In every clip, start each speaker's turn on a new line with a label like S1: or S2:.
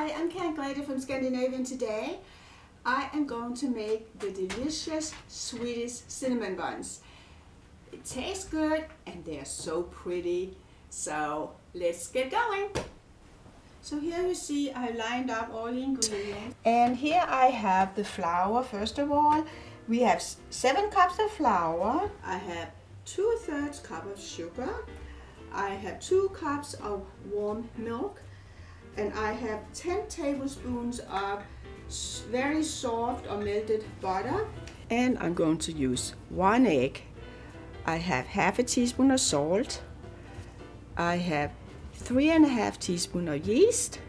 S1: Hi, I'm Kanelbullar from Scandinavia. Today I am going to make the delicious Swedish cinnamon buns. It tastes good and they're so pretty. So let's get going. So here you see I lined up all the ingredients. And here I have the flour. First of all, we have 7 cups of flour. I have 2/3 cup of sugar. I have 2 cups of warm milk. And I have 10 tablespoons of very soft or melted butter. And I'm going to use 1 egg. I have 1/2 teaspoon of salt. I have 3½ teaspoon of yeast.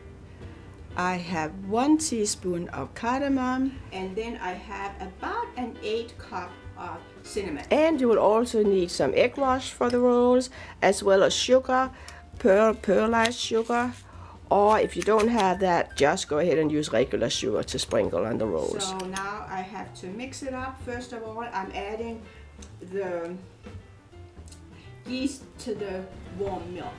S1: I have 1 teaspoon of cardamom. And then I have about an 8 cup of cinnamon. And you will also need some egg wash for the rolls, as well as sugar, pearlized sugar. Or if you don't have that, just go ahead and use regular sugar to sprinkle on the rolls. So now I have to mix it up. First of all, I'm adding the yeast to the warm milk.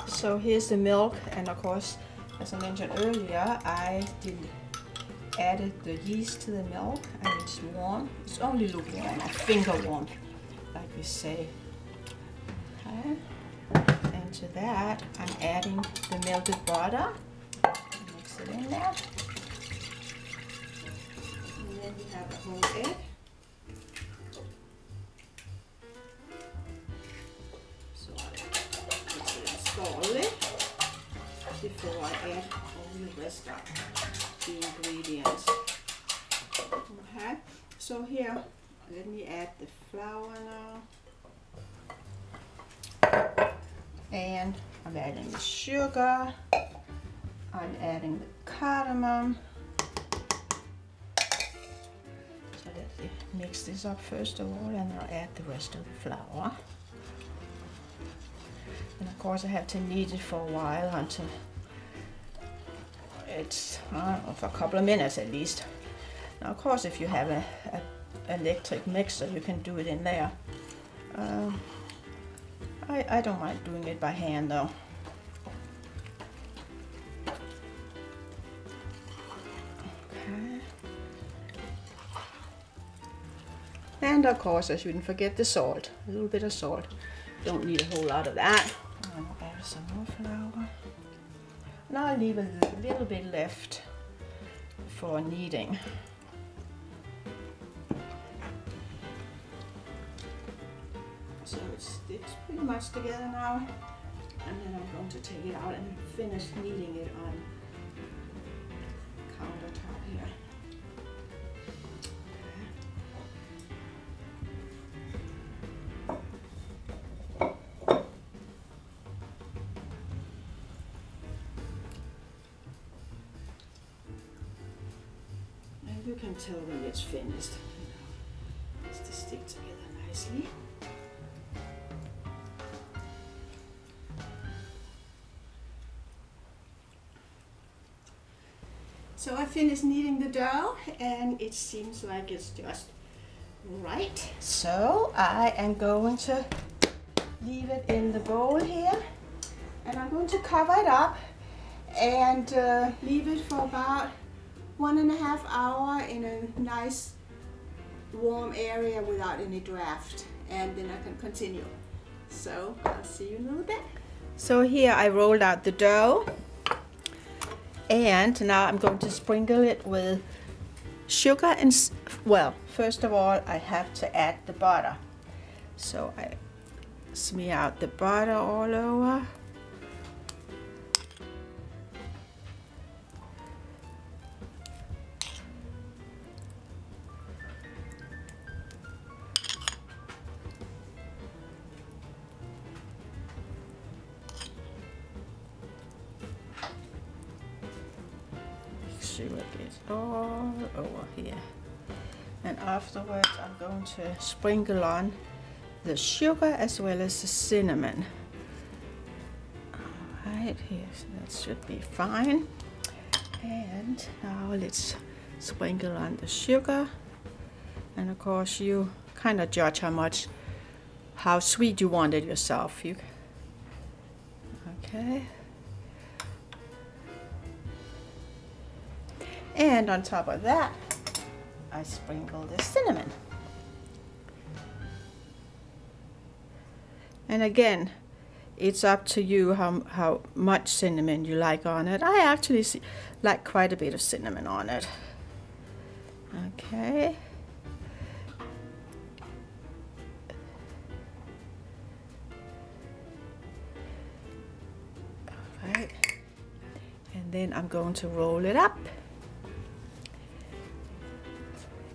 S1: So here's the milk, and of course, as I mentioned earlier, I added the yeast to the milk, and it's warm. It's only lukewarm, or finger warm, like we say. Okay. And to that, I'm adding the melted butter. Mix it in there. And then we have a whole egg. So I mix it slowly before I add all the rest of the ingredients. Okay, so here, let me add the flour now. And I'm adding the sugar, I'm adding the cardamom. So let's mix this up first of all, and I'll add the rest of the flour. And of course I have to knead it for a while until it's, I don't know, for a couple of minutes at least. Now of course if you have an electric mixer, you can do it in there. I don't mind doing it by hand though. Okay. And of course I shouldn't forget the salt. A little bit of salt. Don't need a whole lot of that. And I'll add some more flour. And I'll leave a little bit left for kneading. So it sticks pretty much together now, and then I'm going to take it out and finish kneading it on the countertop here. And you can tell when it's finished. It's to stick together nicely. So I finished kneading the dough, and it seems like it's just right. So I am going to leave it in the bowl here, and I'm going to cover it up and leave it for about 1½ hour in a nice warm area without any draft, and then I can continue. So I'll see you in a little bit. So here I rolled out the dough. And now I'm going to sprinkle it with sugar and, well, first of all, I have to add the butter. So I smear out the butter all over. It gets all over here, and afterwards I'm going to sprinkle on the sugar as well as the cinnamon. Alright, here, so that should be fine. And now let's sprinkle on the sugar, and of course you kind of judge how sweet you want it yourself. Okay. And on top of that, I sprinkle the cinnamon. And again, it's up to you how much cinnamon you like on it. I actually like quite a bit of cinnamon on it. Okay. All right. And then I'm going to roll it up.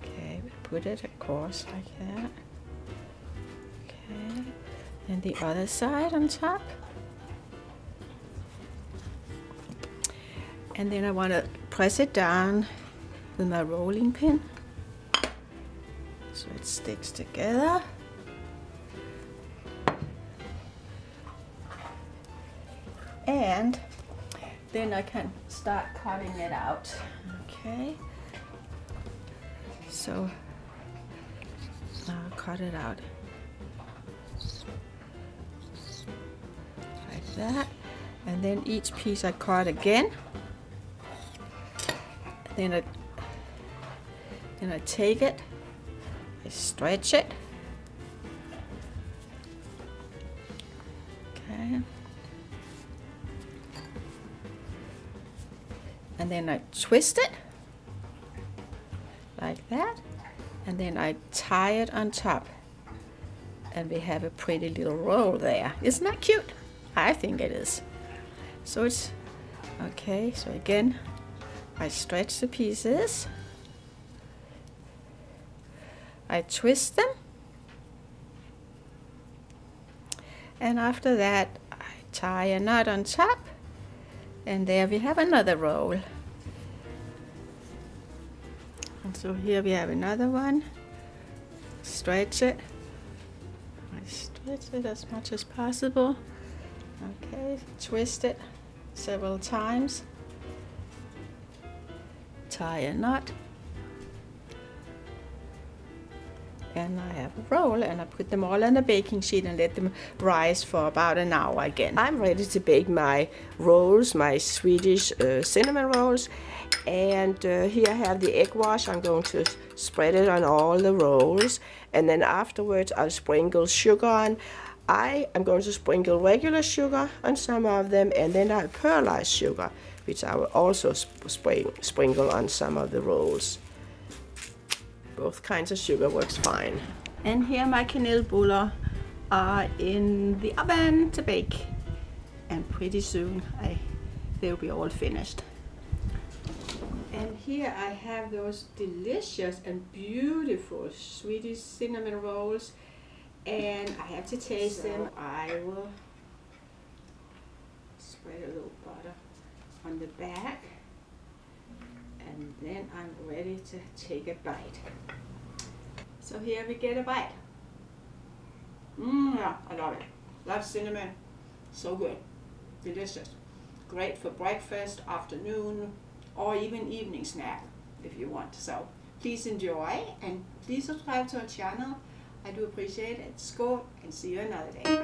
S1: Okay, put it of course like that. Okay. And the other side on top. And then I want to press it down with my rolling pin so it sticks together. And then I can start cutting it out. Okay. So I'll cut it out. That, and then each piece I cut again. Then I take it, I stretch it. Okay. And then I twist it like that, and then I tie it on top, and we have a pretty little roll there. Isn't that cute? I think it is. So it's okay. So again, I stretch the pieces, I twist them, and after that I tie a knot on top, and there we have another roll. And so here we have another one. Stretch it. I stretch it as much as possible. Okay, twist it several times, tie a knot, and I have a roll, and I put them all on a baking sheet and let them rise for about an hour again. I'm ready to bake my rolls, my Swedish cinnamon rolls, and here I have the egg wash. I'm going to spread it on all the rolls, and then afterwards I'll sprinkle sugar on. I am going to sprinkle regular sugar on some of them, and then I'll pearlize sugar, which I will also sprinkle on some of the rolls. Both kinds of sugar works fine. And here my kanelbullar are in the oven to bake, and pretty soon they'll be all finished. And here I have those delicious and beautiful Swedish cinnamon rolls. And I have to taste them. I will spread a little butter on the back, and then I'm ready to take a bite. So here we get a bite. Yeah, I love it. Love cinnamon. So good. Delicious. Great for breakfast, afternoon, or even evening snack if you want. So please enjoy, and please subscribe to our channel. I do appreciate it. Skål, and see you another day.